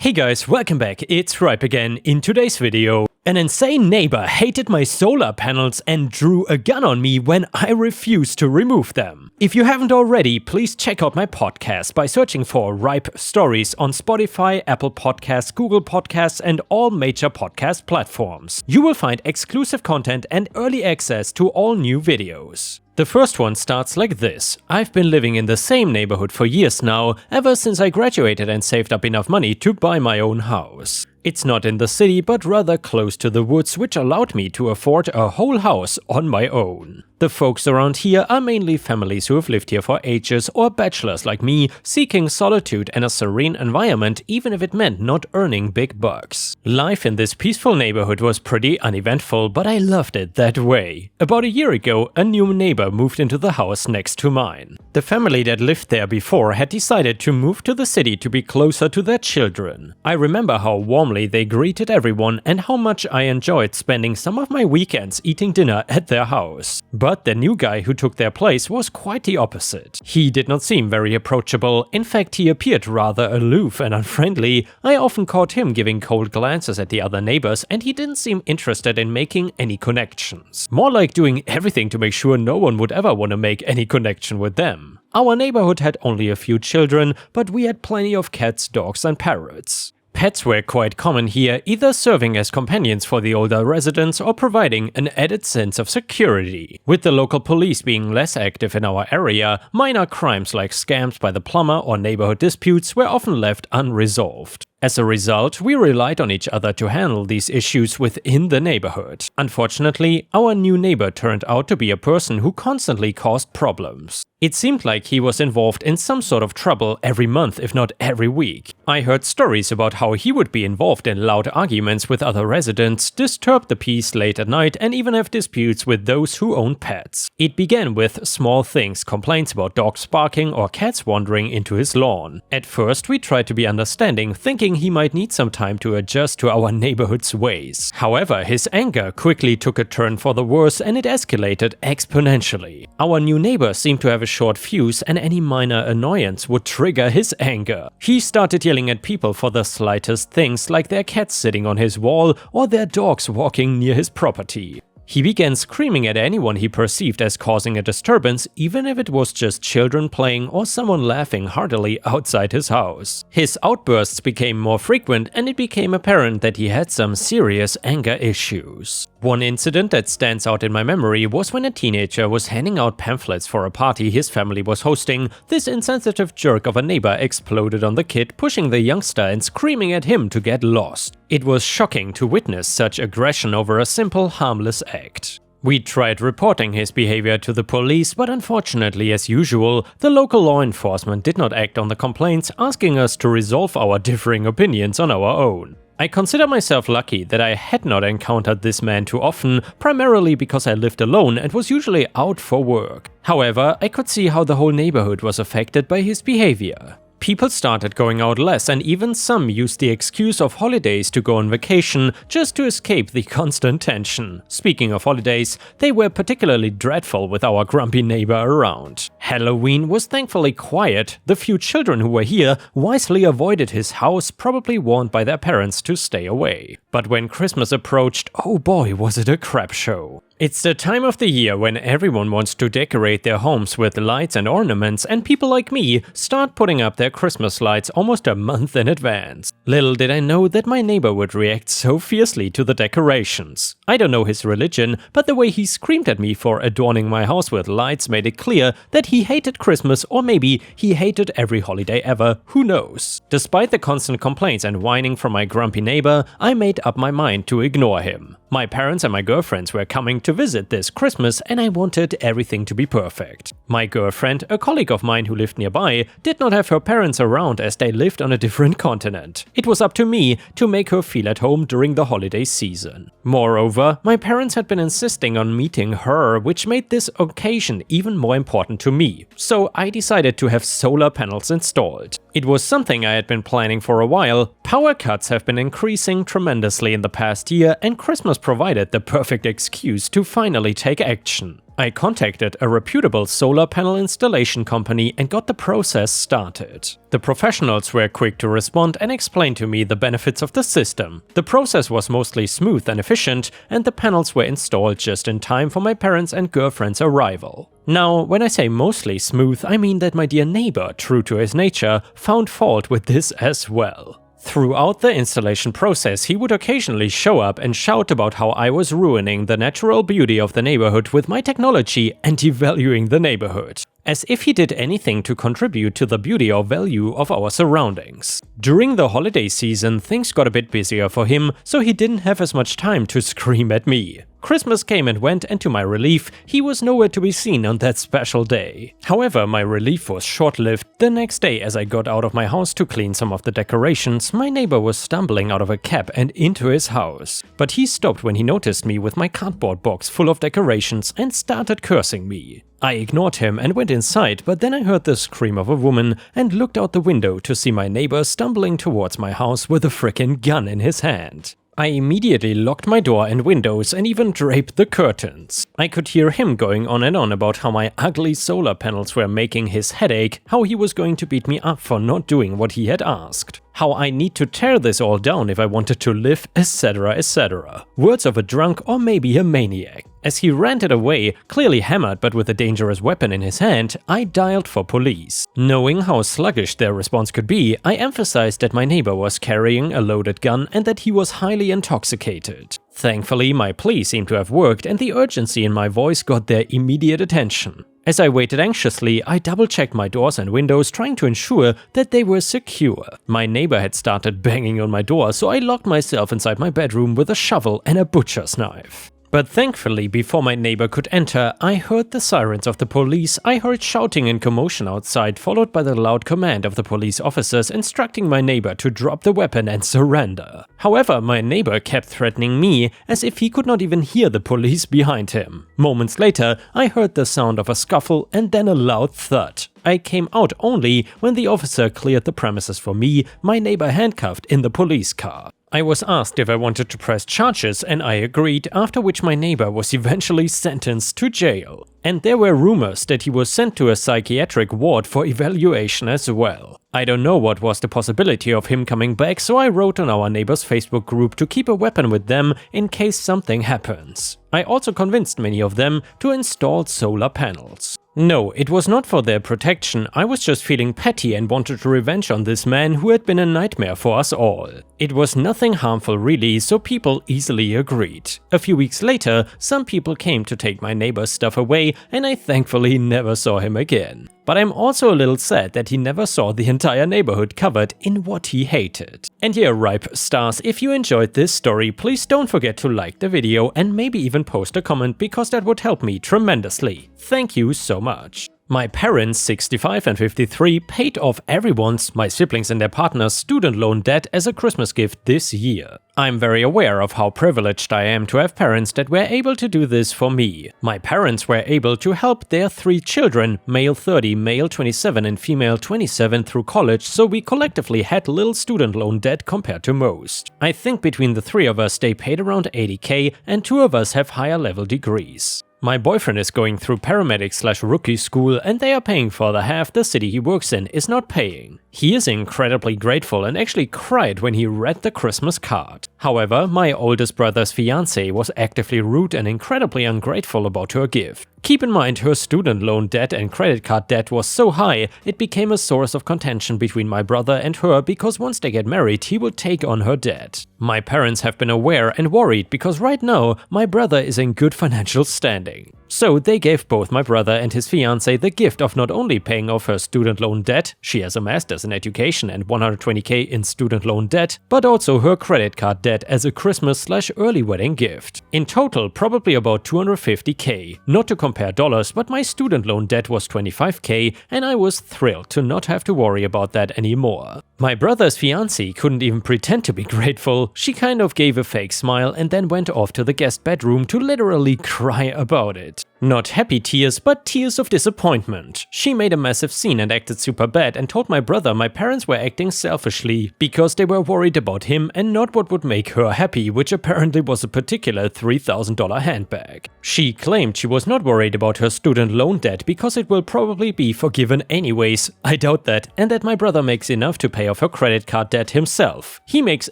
Hey guys, welcome back, it's Ripe again. In today's video, an insane neighbor hated my solar panels and drew a gun on me when I refused to remove them. If you haven't already, please check out my podcast by searching for Ripe Stories on Spotify, Apple Podcasts, Google Podcasts, and all major podcast platforms. You will find exclusive content and early access to all new videos. The first one starts like this. I've been living in the same neighborhood for years now, ever since I graduated and saved up enough money to buy my own house. It's not in the city, but rather close to the woods, which allowed me to afford a whole house on my own. The folks around here are mainly families who have lived here for ages or bachelors like me, seeking solitude and a serene environment even if it meant not earning big bucks. Life in this peaceful neighborhood was pretty uneventful, but I loved it that way. About a year ago, a new neighbor moved into the house next to mine. The family that lived there before had decided to move to the city to be closer to their children. I remember how warmly they greeted everyone and how much I enjoyed spending some of my weekends eating dinner at their house. But the new guy who took their place was quite the opposite. He did not seem very approachable. In fact, he appeared rather aloof and unfriendly. I often caught him giving cold glances at the other neighbors, and he didn't seem interested in making any connections. More like doing everything to make sure no one would ever want to make any connection with them. Our neighborhood had only a few children, but we had plenty of cats, dogs, and parrots. Pets were quite common here, either serving as companions for the older residents or providing an added sense of security. With the local police being less active in our area, minor crimes like scams by the plumber or neighborhood disputes were often left unresolved. As a result, we relied on each other to handle these issues within the neighborhood. Unfortunately, our new neighbor turned out to be a person who constantly caused problems. It seemed like he was involved in some sort of trouble every month, if not every week. I heard stories about how he would be involved in loud arguments with other residents, disturb the peace late at night, and even have disputes with those who own pets. It began with small things, complaints about dogs barking or cats wandering into his lawn. At first, we tried to be understanding, thinking he might need some time to adjust to our neighborhood's ways. However, his anger quickly took a turn for the worse and it escalated exponentially. Our new neighbor seemed to have a short fuse and any minor annoyance would trigger his anger. He started yelling at people for the slightest things, like their cats sitting on his wall or their dogs walking near his property. He began screaming at anyone he perceived as causing a disturbance, even if it was just children playing or someone laughing heartily outside his house. His outbursts became more frequent and it became apparent that he had some serious anger issues. One incident that stands out in my memory was when a teenager was handing out pamphlets for a party his family was hosting. This insensitive jerk of a neighbor exploded on the kid, pushing the youngster and screaming at him to get lost. It was shocking to witness such aggression over a simple, harmless act. We tried reporting his behavior to the police, but unfortunately, as usual, the local law enforcement did not act on the complaints, asking us to resolve our differing opinions on our own. I consider myself lucky that I had not encountered this man too often, primarily because I lived alone and was usually out for work. However, I could see how the whole neighborhood was affected by his behavior. People started going out less, and even some used the excuse of holidays to go on vacation just to escape the constant tension. Speaking of holidays, they were particularly dreadful with our grumpy neighbor around. Halloween was thankfully quiet. The few children who were here wisely avoided his house, probably warned by their parents to stay away. But when Christmas approached, oh boy, was it a crap show. It's the time of the year when everyone wants to decorate their homes with lights and ornaments, and people like me start putting up their Christmas lights almost a month in advance. Little did I know that my neighbor would react so fiercely to the decorations. I don't know his religion, but the way he screamed at me for adorning my house with lights made it clear that he hated Christmas, or maybe he hated every holiday ever, who knows. Despite the constant complaints and whining from my grumpy neighbor, I made up my mind to ignore him. My parents and my girlfriends were coming to visit this Christmas and I wanted everything to be perfect. My girlfriend, a colleague of mine who lived nearby, did not have her parents around as they lived on a different continent. It was up to me to make her feel at home during the holiday season. Moreover, my parents had been insisting on meeting her, which made this occasion even more important to me. So I decided to have solar panels installed. It was something I had been planning for a while. Power cuts have been increasing tremendously in the past year, and Christmas provided the perfect excuse to finally take action. I contacted a reputable solar panel installation company and got the process started. The professionals were quick to respond and explain to me the benefits of the system. The process was mostly smooth and efficient, and the panels were installed just in time for my parents' and girlfriend's arrival. Now, when I say mostly smooth, I mean that my dear neighbor, true to his nature, found fault with this as well. Throughout the installation process, he would occasionally show up and shout about how I was ruining the natural beauty of the neighborhood with my technology and devaluing the neighborhood. As if he did anything to contribute to the beauty or value of our surroundings. During the holiday season, things got a bit busier for him, so he didn't have as much time to scream at me. Christmas came and went, and to my relief, he was nowhere to be seen on that special day. However, my relief was short-lived. The next day, as I got out of my house to clean some of the decorations, my neighbor was stumbling out of a cab and into his house. But he stopped when he noticed me with my cardboard box full of decorations and started cursing me. I ignored him and went inside, but then I heard the scream of a woman and looked out the window to see my neighbor stumbling towards my house with a frickin' gun in his hand. I immediately locked my door and windows and even draped the curtains. I could hear him going on and on about how my ugly solar panels were making his head ache, how he was going to beat me up for not doing what he had asked, how I need to tear this all down if I wanted to live, etc, etc. Words of a drunk or maybe a maniac. As he ranted away, clearly hammered but with a dangerous weapon in his hand, I dialed for police. Knowing how sluggish their response could be, I emphasized that my neighbor was carrying a loaded gun and that he was highly intoxicated. Thankfully, my plea seemed to have worked and the urgency in my voice got their immediate attention. As I waited anxiously, I double-checked my doors and windows, trying to ensure that they were secure. My neighbor had started banging on my door, so I locked myself inside my bedroom with a shovel and a butcher's knife. But thankfully, before my neighbor could enter, I heard the sirens of the police, I heard shouting and commotion outside, followed by the loud command of the police officers instructing my neighbor to drop the weapon and surrender. However, my neighbor kept threatening me, as if he could not even hear the police behind him. Moments later, I heard the sound of a scuffle and then a loud thud. I came out only when the officer cleared the premises for me, my neighbor handcuffed in the police car. I was asked if I wanted to press charges and I agreed, after which my neighbor was eventually sentenced to jail. And there were rumors that he was sent to a psychiatric ward for evaluation as well. I don't know what was the possibility of him coming back, so I wrote on our neighbors' Facebook group to keep a weapon with them in case something happens. I also convinced many of them to install solar panels. No, it was not for their protection, I was just feeling petty and wanted revenge on this man who had been a nightmare for us all. It was nothing harmful really, so people easily agreed. A few weeks later, some people came to take my neighbor's stuff away and I thankfully never saw him again. But I'm also a little sad that he never saw the entire neighborhood covered in what he hated. And yeah, ripe stars, if you enjoyed this story, please don't forget to like the video and maybe even post a comment, because that would help me tremendously. Thank you so much. My parents, 65 and 53, paid off everyone's, my siblings and their partners, student loan debt as a Christmas gift this year. I'm very aware of how privileged I am to have parents that were able to do this for me. My parents were able to help their 3 children, male 30, male 27 and female 27, through college, so we collectively had little student loan debt compared to most. I think between the 3 of us they paid around 80k and 2 of us have higher level degrees. My boyfriend is going through paramedic/rookie school and they are paying for the half the city he works in is not paying. He is incredibly grateful and actually cried when he read the Christmas card. However, my oldest brother's fiancée was actively rude and incredibly ungrateful about her gift. Keep in mind, her student loan debt and credit card debt was so high, it became a source of contention between my brother and her, because once they get married, he will take on her debt. My parents have been aware and worried because right now, my brother is in good financial standing. So they gave both my brother and his fiancée the gift of not only paying off her student loan debt, she has a master's in education and 120k in student loan debt, but also her credit card debt as a Christmas/early wedding gift. In total, probably about 250k. Not to compare dollars, but my student loan debt was 25k and I was thrilled to not have to worry about that anymore. My brother's fiancée couldn't even pretend to be grateful. She kind of gave a fake smile and then went off to the guest bedroom to literally cry about it. Not happy tears, but tears of disappointment. She made a massive scene and acted super bad and told my brother my parents were acting selfishly because they were worried about him and not what would make her happy, which apparently was a particular $3,000 handbag. She claimed she was not worried about her student loan debt because it will probably be forgiven anyways. I doubt that, and that my brother makes enough to pay off her credit card debt himself. He makes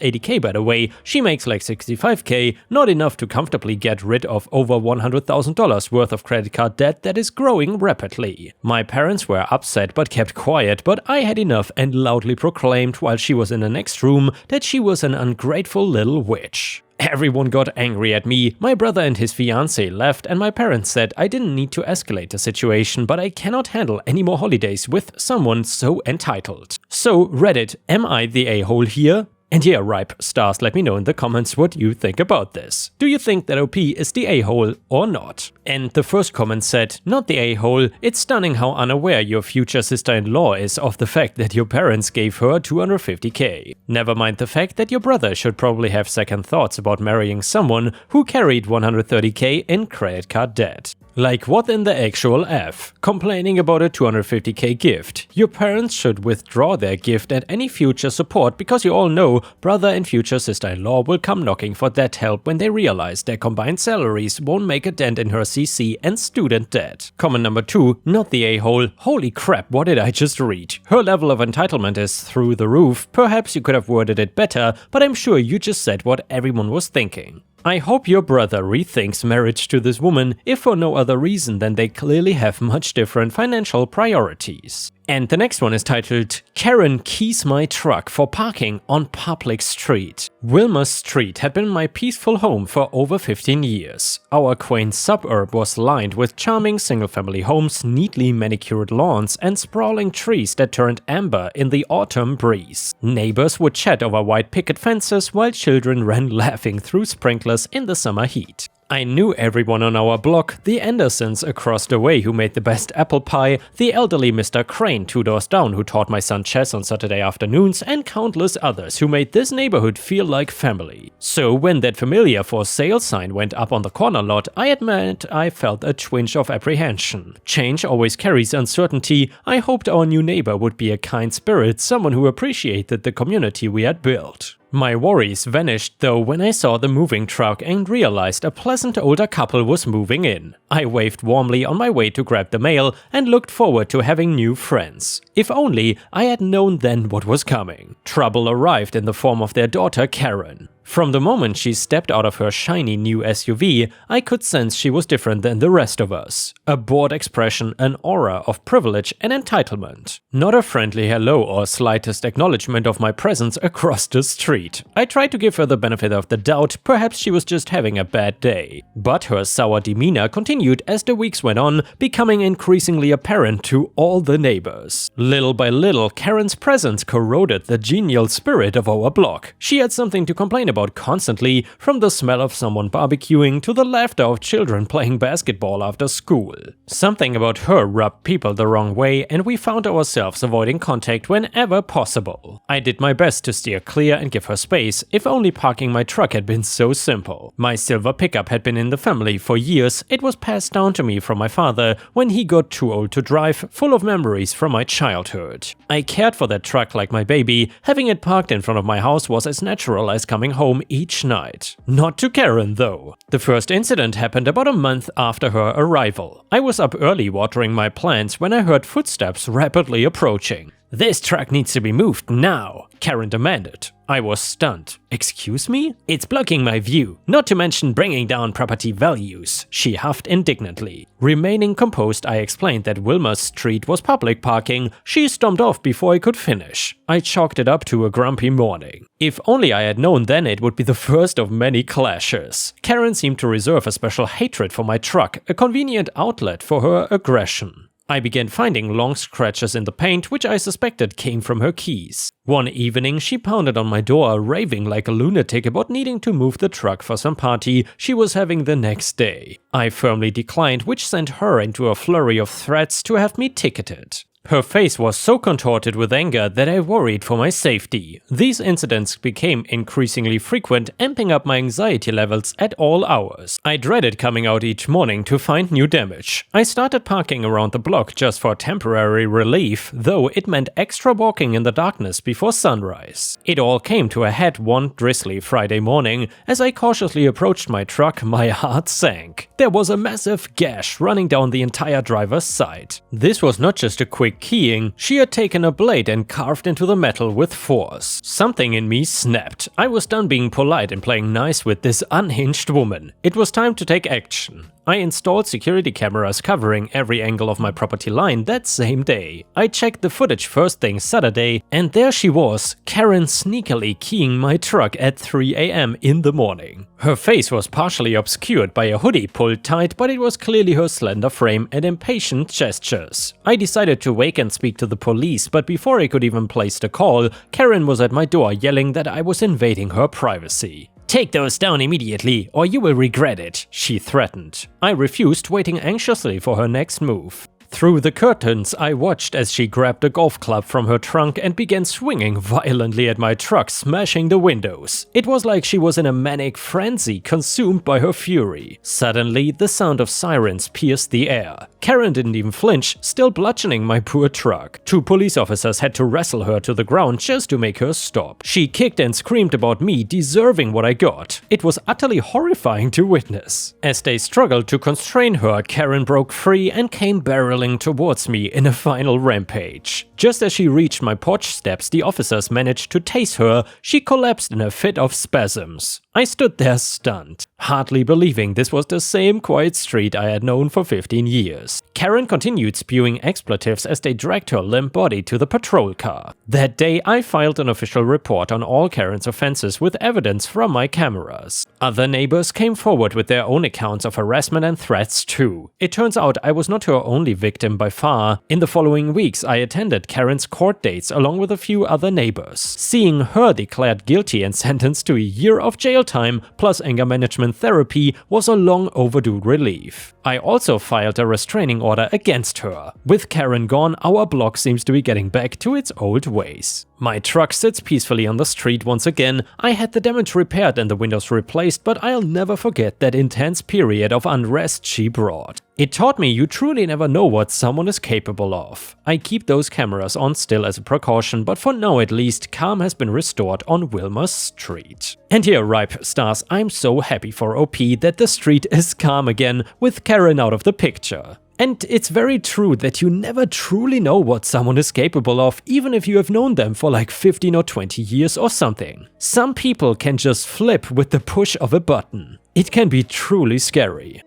80k by the way, she makes like 65k, not enough to comfortably get rid of over $100,000 worth of credit card debt that is growing rapidly. My parents were upset but kept quiet, but I had enough and loudly proclaimed while she was in the next room that she was an ungrateful little witch. Everyone got angry at me, my brother and his fiancée left, and my parents said I didn't need to escalate the situation, but I cannot handle any more holidays with someone so entitled. So Reddit, am I the a-hole here? And yeah, Ripe Stars, let me know in the comments what you think about this. Do you think that OP is the a-hole or not? And the first comment said, not the a-hole, it's stunning how unaware your future sister-in-law is of the fact that your parents gave her 250k. Never mind the fact that your brother should probably have second thoughts about marrying someone who carried 130k in credit card debt. Like what in the actual F? Complaining about a 250k gift. Your parents should withdraw their gift and any future support because you all know brother and future sister-in-law will come knocking for that help when they realize their combined salaries won't make a dent in her CC and student debt. Comment number 2, not the a-hole. Holy crap, what did I just read? Her level of entitlement is through the roof. Perhaps you could have worded it better, but I'm sure you just said what everyone was thinking. I hope your brother rethinks marriage to this woman, if for no other reason than they clearly have much different financial priorities. And the next one is titled, Karen keys my truck for parking on public street. Wilmer Street had been my peaceful home for over 15 years. Our quaint suburb was lined with charming single-family homes, neatly manicured lawns, and sprawling trees that turned amber in the autumn breeze. Neighbors would chat over white picket fences while children ran laughing through sprinklers in the summer heat. I knew everyone on our block, the Andersons across the way who made the best apple pie, the elderly Mr. Crane 2 doors down who taught my son chess on Saturday afternoons, and countless others who made this neighborhood feel like family. So when that familiar for sale sign went up on the corner lot, I admit I felt a twinge of apprehension. Change always carries uncertainty. I hoped our new neighbor would be a kind spirit, someone who appreciated the community we had built. My worries vanished though when I saw the moving truck and realized a pleasant older couple was moving in. I waved warmly on my way to grab the mail and looked forward to having new friends. If only I had known then what was coming. Trouble arrived in the form of their daughter Karen. From the moment she stepped out of her shiny new SUV, I could sense she was different than the rest of us. A bored expression, an aura of privilege and entitlement. Not a friendly hello or slightest acknowledgement of my presence across the street. I tried to give her the benefit of the doubt, perhaps she was just having a bad day. But her sour demeanor continued as the weeks went on, becoming increasingly apparent to all the neighbors. Little by little, Karen's presence corroded the genial spirit of our block. She had something to complain about constantly, from the smell of someone barbecuing to the laughter of children playing basketball after school. Something about her rubbed people the wrong way, and we found ourselves avoiding contact whenever possible. I did my best to steer clear and give her space, if only parking my truck had been so simple. My silver pickup had been in the family for years. It was passed down to me from my father when he got too old to drive, full of memories from my childhood. I cared for that truck like my baby. Having it parked in front of my house was as natural as coming home each night. Not to Karen though. The first incident happened about a month after her arrival. I was up early watering my plants when I heard footsteps rapidly approaching. "This truck needs to be moved now," Karen demanded. I was stunned. "Excuse me? It's blocking my view, not to mention bringing down property values," she huffed indignantly. Remaining composed, I explained that Wilmer Street was public parking. She stormed off before I could finish. I chalked it up to a grumpy morning. If only I had known then it would be the first of many clashes. Karen seemed to reserve a special hatred for my truck, a convenient outlet for her aggression. I began finding long scratches in the paint, which I suspected came from her keys. One evening, she pounded on my door, raving like a lunatic about needing to move the truck for some party she was having the next day. I firmly declined, which sent her into a flurry of threats to have me ticketed. Her face was so contorted with anger that I worried for my safety. These incidents became increasingly frequent, amping up my anxiety levels at all hours. I dreaded coming out each morning to find new damage. I started parking around the block just for temporary relief, though it meant extra walking in the darkness before sunrise. It all came to a head one drizzly Friday morning. As I cautiously approached my truck, my heart sank. There was a massive gash running down the entire driver's side. This was not just a quick keying, she had taken a blade and carved into the metal with force. Something in me snapped. I was done being polite and playing nice with this unhinged woman. It was time to take action. I installed security cameras covering every angle of my property line that same day. I checked the footage first thing Saturday, and there she was, Karen sneakily keying my truck at 3 AM in the morning. Her face was partially obscured by a hoodie pulled tight, but it was clearly her slender frame and impatient gestures. I decided to wake and speak to the police, but before I could even place the call, Karen was at my door yelling that I was invading her privacy. "Take those down immediately, or you will regret it," she threatened. I refused, waiting anxiously for her next move. Through the curtains, I watched as she grabbed a golf club from her trunk and began swinging violently at my truck, smashing the windows. It was like she was in a manic frenzy, consumed by her fury. Suddenly, the sound of sirens pierced the air. Karen didn't even flinch, still bludgeoning my poor truck. 2 police officers had to wrestle her to the ground just to make her stop. She kicked and screamed about me deserving what I got. It was utterly horrifying to witness. As they struggled to constrain her, Karen broke free and came barreling towards me in a final rampage. Just as she reached my porch steps, the officers managed to tase her. She collapsed in a fit of spasms. I stood there stunned, hardly believing this was the same quiet street I had known for 15 years. Karen continued spewing expletives as they dragged her limp body to the patrol car. That day, I filed an official report on all Karen's offenses with evidence from my cameras. Other neighbors came forward with their own accounts of harassment and threats too. It turns out I was not her only victim by far. In the following weeks, I attended Karen's court dates along with a few other neighbors. Seeing her declared guilty and sentenced to a year of jail time plus anger management therapy was a long overdue relief. I also filed a restraining order against her. With Karen gone, our block seems to be getting back to its old ways. My truck sits peacefully on the street once again. I had the damage repaired and the windows replaced, but I'll never forget that intense period of unrest she brought. It taught me you truly never know what someone is capable of. I keep those cameras on still as a precaution, but for now at least, calm has been restored on Wilmer's Street. And here, Ripe Stars, I'm so happy for OP that the street is calm again, with Karen out of the picture. And it's very true that you never truly know what someone is capable of, even if you have known them for like 15 or 20 years or something. Some people can just flip with the push of a button. It can be truly scary.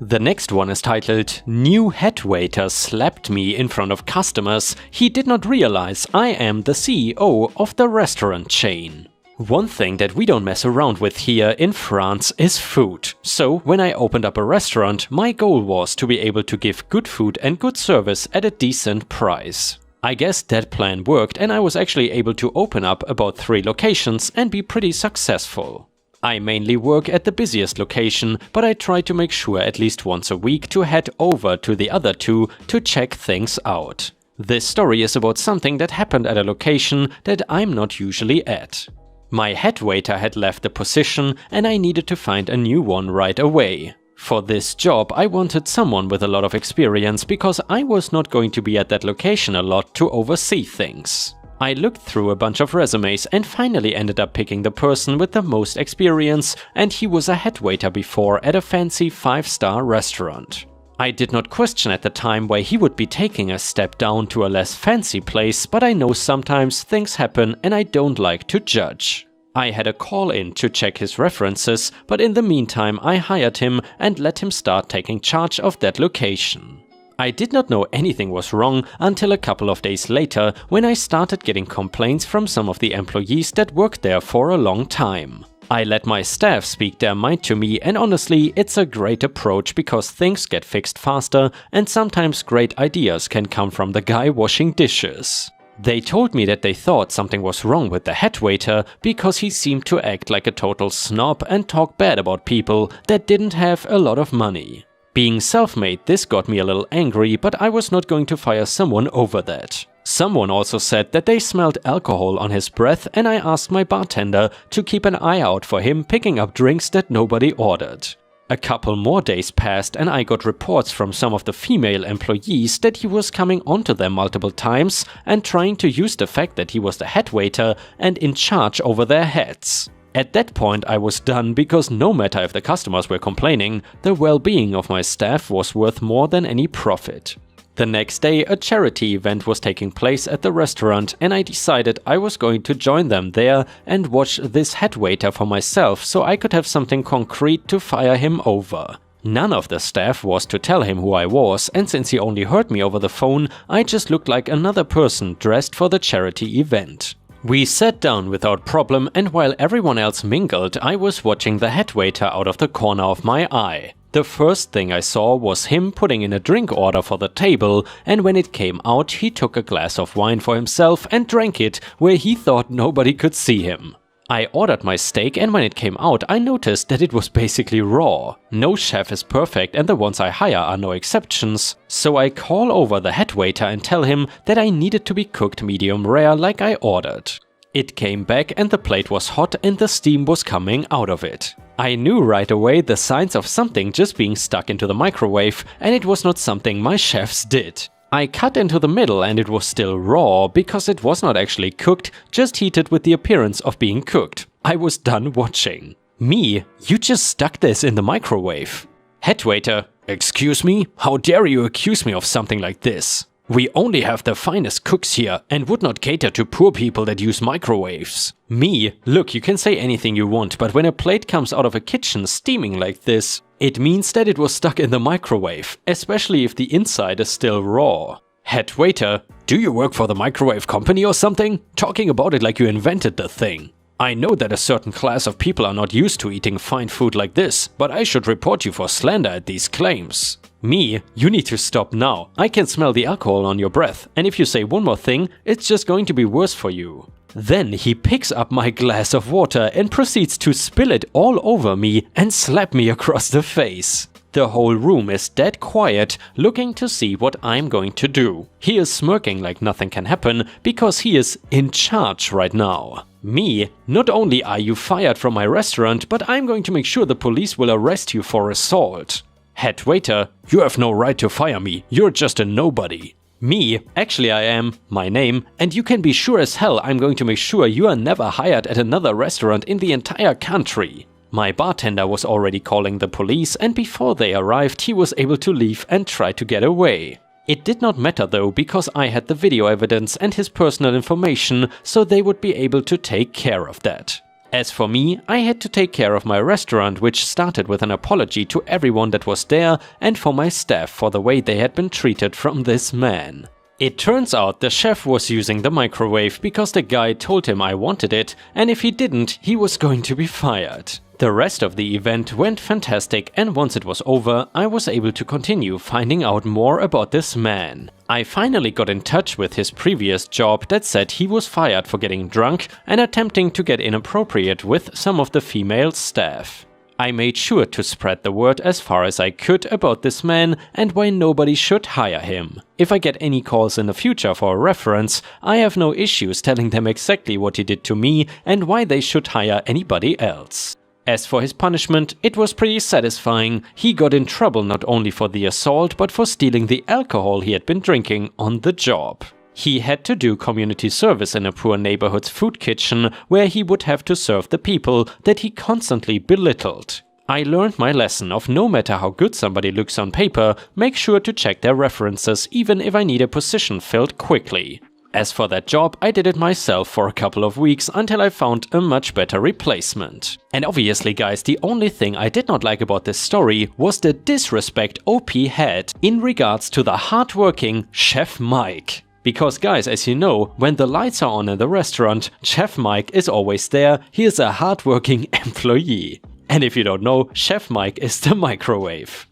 The next one is titled, "New head waiter slapped me in front of customers. He did not realize I am the CEO of the restaurant chain." One thing that we don't mess around with here in France is food. So when I opened up a restaurant, my goal was to be able to give good food and good service at a decent price. I guess that plan worked, and I was actually able to open up about 3 locations and be pretty successful. I mainly work at the busiest location, but I try to make sure at least once a week to head over to the other 2 to check things out. This story is about something that happened at a location that I'm not usually at. My head waiter had left the position and I needed to find a new one right away. For this job, I wanted someone with a lot of experience because I was not going to be at that location a lot to oversee things. I looked through a bunch of resumes and finally ended up picking the person with the most experience, and he was a head waiter before at a fancy 5-star restaurant. I did not question at the time why he would be taking a step down to a less fancy place, but I know sometimes things happen and I don't like to judge. I had a call in to check his references, but in the meantime I hired him and let him start taking charge of that location. I did not know anything was wrong until a couple of days later when I started getting complaints from some of the employees that worked there for a long time. I let my staff speak their mind to me, and honestly, it's a great approach because things get fixed faster and sometimes great ideas can come from the guy washing dishes. They told me that they thought something was wrong with the head waiter because he seemed to act like a total snob and talk bad about people that didn't have a lot of money. Being self-made, this got me a little angry, but I was not going to fire someone over that. Someone also said that they smelled alcohol on his breath, and I asked my bartender to keep an eye out for him picking up drinks that nobody ordered. A couple more days passed and I got reports from some of the female employees that he was coming onto them multiple times and trying to use the fact that he was the head waiter and in charge over their heads. At that point I was done, because no matter if the customers were complaining, the well-being of my staff was worth more than any profit. The next day a charity event was taking place at the restaurant and I decided I was going to join them there and watch this head waiter for myself so I could have something concrete to fire him over. None of the staff was to tell him who I was, and since he only heard me over the phone, I just looked like another person dressed for the charity event. We sat down without problem, and while everyone else mingled, I was watching the head waiter out of the corner of my eye. The first thing I saw was him putting in a drink order for the table, and when it came out he took a glass of wine for himself and drank it where he thought nobody could see him. I ordered my steak, and when it came out I noticed that it was basically raw. No chef is perfect and the ones I hire are no exceptions, so I call over the head waiter and tell him that I needed to be cooked medium rare like I ordered. It came back and the plate was hot and the steam was coming out of it. I knew right away the signs of something just being stuck into the microwave, and it was not something my chefs did. I cut into the middle and it was still raw, because it was not actually cooked, just heated with the appearance of being cooked. I was done watching. Me? You just stuck this in the microwave. Head waiter: excuse me? How dare you accuse me of something like this? We only have the finest cooks here and would not cater to poor people that use microwaves. Me? Look, you can say anything you want, but when a plate comes out of a kitchen steaming like this, it means that it was stuck in the microwave, especially if the inside is still raw. Head waiter: do you work for the microwave company or something? Talking about it like you invented the thing. I know that a certain class of people are not used to eating fine food like this, but I should report you for slander at these claims. Me? You need to stop now. I can smell the alcohol on your breath, and if you say one more thing, it's just going to be worse for you. Then he picks up my glass of water and proceeds to spill it all over me and slap me across the face. The whole room is dead quiet, looking to see what I'm going to do. He is smirking like nothing can happen, because he is in charge right now. Me? Not only are you fired from my restaurant, but I'm going to make sure the police will arrest you for assault. Head waiter: you have no right to fire me, you're just a nobody. Me? Actually I am, my name, and you can be sure as hell I'm going to make sure you are never hired at another restaurant in the entire country. My bartender was already calling the police, and before they arrived he was able to leave and try to get away. It did not matter though, because I had the video evidence and his personal information, so they would be able to take care of that. As for me, I had to take care of my restaurant, which started with an apology to everyone that was there and for my staff for the way they had been treated from this man. It turns out the chef was using the microwave because the guy told him I wanted it, and if he didn't, he was going to be fired. The rest of the event went fantastic, and once it was over, I was able to continue finding out more about this man. I finally got in touch with his previous job that said he was fired for getting drunk and attempting to get inappropriate with some of the female staff. I made sure to spread the word as far as I could about this man and why nobody should hire him. If I get any calls in the future for a reference, I have no issues telling them exactly what he did to me and why they should hire anybody else. As for his punishment, it was pretty satisfying. He got in trouble not only for the assault, but for stealing the alcohol he had been drinking on the job. He had to do community service in a poor neighborhood's food kitchen, where he would have to serve the people that he constantly belittled. I learned my lesson of no matter how good somebody looks on paper, make sure to check their references even if I need a position filled quickly. As for that job, I did it myself for a couple of weeks until I found a much better replacement. And obviously guys, the only thing I did not like about this story was the disrespect OP had in regards to the hardworking Chef Mike. Because guys, as you know, when the lights are on in the restaurant, Chef Mike is always there. He is a hardworking employee. And if you don't know, Chef Mike is the microwave.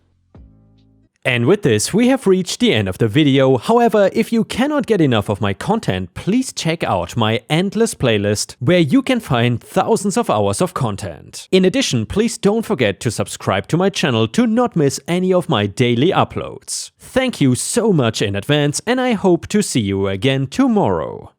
And with this, we have reached the end of the video. However, if you cannot get enough of my content, please check out my endless playlist, where you can find thousands of hours of content. In addition, please don't forget to subscribe to my channel to not miss any of my daily uploads. Thank you so much in advance, and I hope to see you again tomorrow.